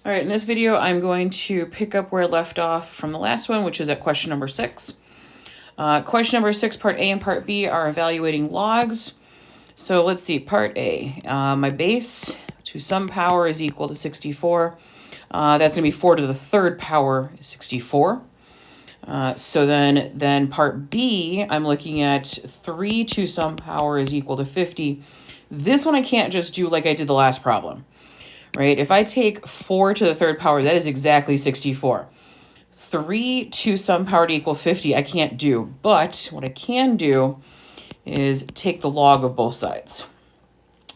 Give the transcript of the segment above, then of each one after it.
All right, in this video, I'm going to pick up where I left off from the last one, which is at question number 6. Question number 6, part A and part B are evaluating logs. So let's see, part A. My base to some power is equal to 64. That's going to be 4 to the third power is 64. So then part B, I'm looking at 3 to some power is equal to 50. This one I can't just do like I did the last problem. Right? If I take 4 to the third power, that is exactly 64. 3 to some power to equal 50, I can't do. But what I can do is take the log of both sides.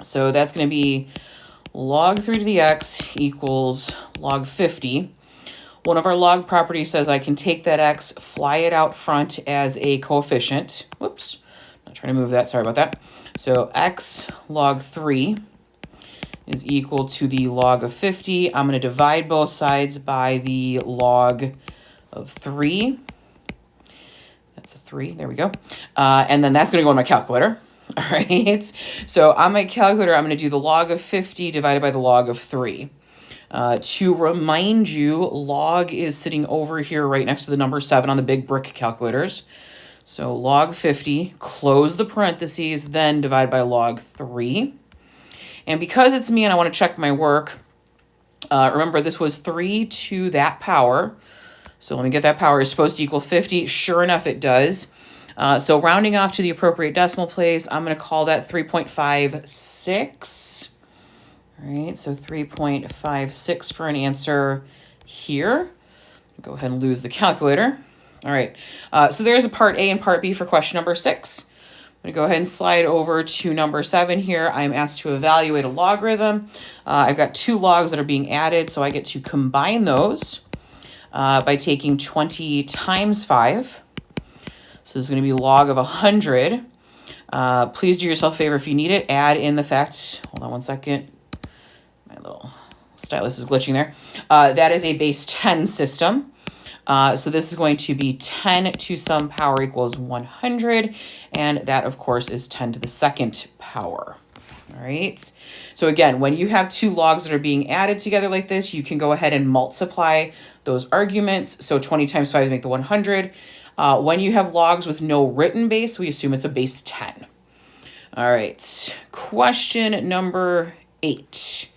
So that's going to be log 3 to the x equals log 50. One of our log properties says I can take that x, fly it out front as a coefficient. Whoops, not trying to move that, sorry about that. So x log 3 is equal to the log of 50. I'm going to divide both sides by the log of 3. That's a 3. There we go. And then that's going to go in my calculator. All right. So on my calculator, I'm going to do the log of 50 divided by the log of 3. To remind you, log is sitting over here right next to the number 7 on the big brick calculators. So log 50, close the parentheses, then divide by log 3. And because it's me and I want to check my work, remember this was 3 to that power. So let me get that power is supposed to equal 50. Sure enough, it does. So rounding off to the appropriate decimal place, I'm going to call that 3.56. All right, so 3.56 for an answer here. Go ahead and lose the calculator. All right, so there's a part A and part B for question number 6. I'm going to go ahead and slide over to number 7 here. I'm asked to evaluate a logarithm. I've got 2 logs that are being added, so I get to combine those by taking 20 times 5. So this is going to be log of 100. Please do yourself a favor if you need it. Add in the fact, hold on one second. My little stylus is glitching there. That is a base 10 system. So this is going to be 10 to some power equals 100. And that, of course, is 10 to the second power. All right. So again, when you have 2 logs that are being added together like this, you can go ahead and multiply those arguments. So 20 times 5 make the 100. When you have logs with no written base, we assume it's a base 10. All right. Question number 8.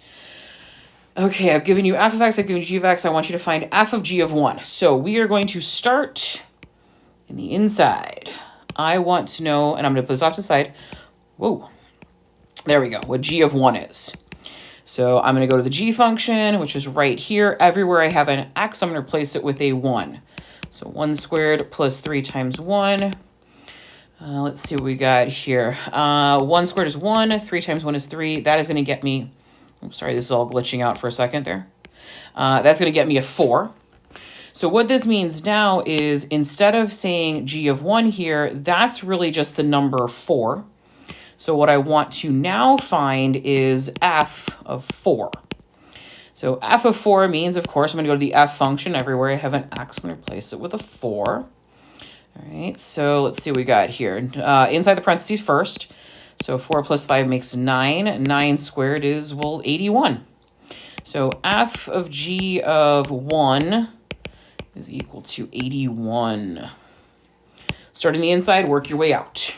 Okay, I've given you f of x, I've given you g of x. I want you to find f of g of 1. So we are going to start in the inside. I want to know, and I'm going to put this off to the side. Whoa. There we go, what g of 1 is. So I'm going to go to the g function, which is right here. Everywhere I have an x, I'm going to replace it with a 1. So 1 squared plus 3 times 1. Let's see what we got here. 1 squared is 1, 3 times 1 is 3. That is going to get me... I'm sorry, this is all glitching out for a second there. That's going to get me a 4. So what this means now is instead of saying g of 1 here, that's really just the number 4. So what I want to now find is f of 4. So f of 4 means, of course, I'm going to go to the f function. Everywhere I have an x, I'm going to replace it with a 4. All right, so let's see what we got here. Inside the parentheses first. So 4 plus 5 makes 9. 9 squared is, well, 81. So f of g of 1 is equal to 81. Starting the inside, work your way out.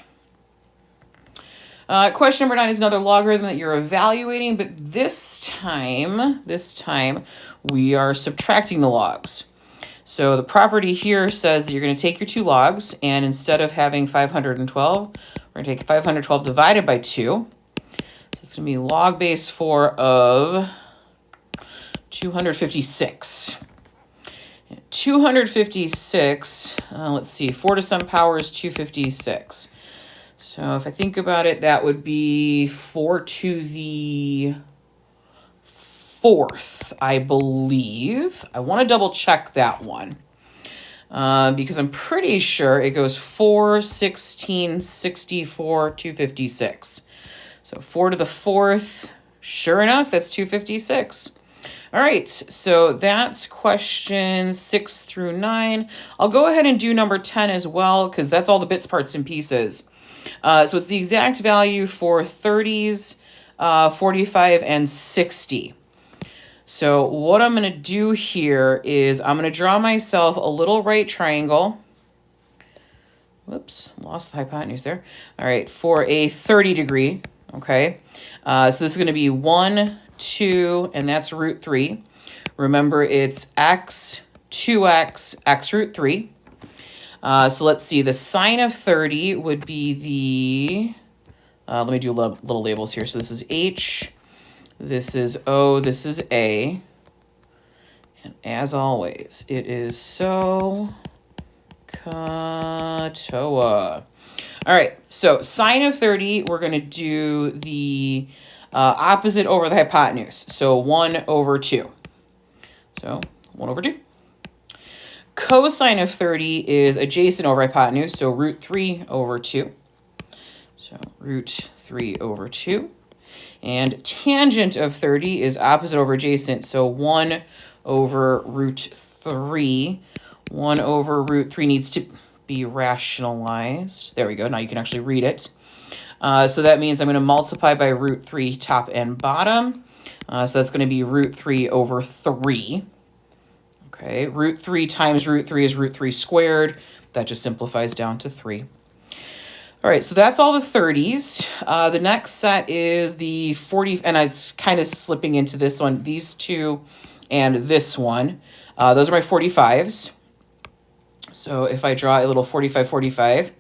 Question number 9 is another logarithm that you're evaluating, but this time, we are subtracting the logs. So the property here says that you're going to take your 2 logs, and instead of having 512, we're going to take 512 divided by 2. So it's going to be log base 4 of 256. 256, let's see, 4 to some power is 256. So if I think about it, that would be 4 to the 4th, I believe. I want to double check that one. Because I'm pretty sure it goes 4, 16, 64, 256. So 4 to the 4th, sure enough, that's 256. All right, so that's questions 6 through 9. I'll go ahead and do number 10 as well, because that's all the bits, parts, and pieces. So it's the exact value for 30s, 45, and 60. So what I'm going to do here is I'm going to draw myself a little right triangle. Whoops, lost the hypotenuse there. All right, for a 30 degree, okay? So this is going to be 1, 2, and that's root 3. Remember, it's x, 2x, x root 3. So let's see, the sine of 30 would be the, let me do little labels here. So this is H, this is O, this is A. And as always, it is SOHCAHTOA. All right, so sine of 30, we're going to do the opposite over the hypotenuse. So 1 over 2. So 1 over 2. Cosine of 30 is adjacent over hypotenuse, so root 3 over 2. So root 3 over 2. And tangent of 30 is opposite over adjacent, so 1 over root 3. 1 over root 3 needs to be rationalized. There we go. Now you can actually read it. So that means I'm going to multiply by root 3 top and bottom. So that's going to be root 3 over 3. Okay, root 3 times root 3 is root 3 squared. That just simplifies down to 3. All right, so that's all the 30s. The next set is the 40, and it's kind of slipping into this one, these two and this one. Those are my 45s. So if I draw a little 45, 45,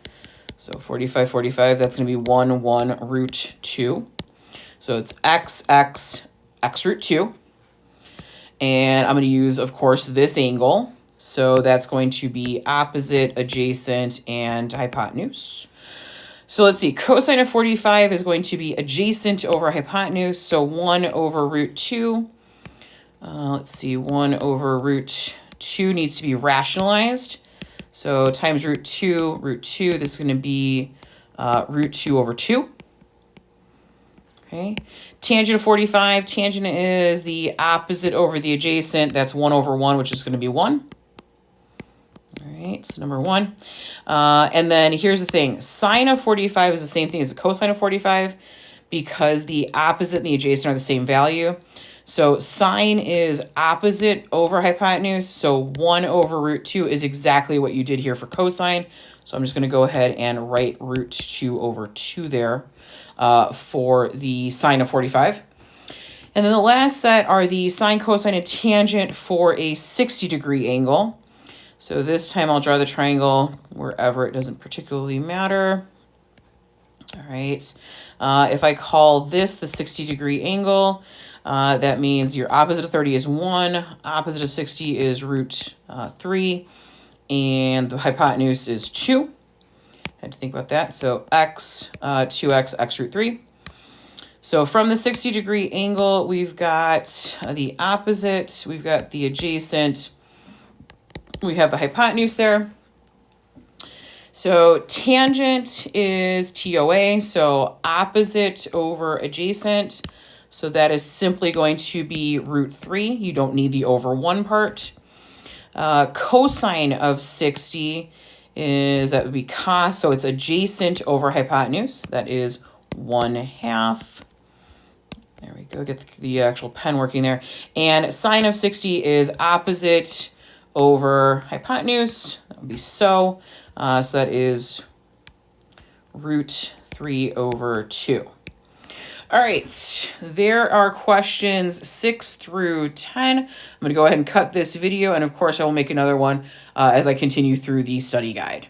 so 45, 45, that's going to be 1, 1, root 2. So it's x, x, x root 2. And I'm going to use, of course, this angle. So that's going to be opposite, adjacent, and hypotenuse. So let's see, cosine of 45 is going to be adjacent over hypotenuse. So 1 over root 2. Let's see, 1 over root 2 needs to be rationalized. So times root 2, this is going to be root 2 over 2. Okay, tangent of 45, tangent is the opposite over the adjacent. That's 1 over 1, which is going to be 1. All right, so number 1. And then here's the thing. Sine of 45 is the same thing as the cosine of 45 because the opposite and the adjacent are the same value. So sine is opposite over hypotenuse. So 1 over root 2 is exactly what you did here for cosine. So I'm just going to go ahead and write root 2 over 2 there for the sine of 45. And then the last set are the sine, cosine, and tangent for a 60-degree angle. So this time I'll draw the triangle wherever it doesn't particularly matter. All right. If I call this the 60-degree angle, that means your opposite of 30 is 1, opposite of 60 is root 3, and the hypotenuse is 2. Had to think about that. So x, 2x, x root 3. So from the 60-degree angle, we've got the opposite, we've got the adjacent, we have the hypotenuse there. So tangent is TOA, so opposite over adjacent. So that is simply going to be root 3. You don't need the over 1 part. Cosine of 60 is, that would be cos, so it's adjacent over hypotenuse. That is 1/2. There we go, get the actual pen working there. And sine of 60 is opposite over hypotenuse. That would be so. So that is root 3 over 2. All right, there are questions 6 through 10. I'm going to go ahead and cut this video, and of course I will make another one as I continue through the study guide.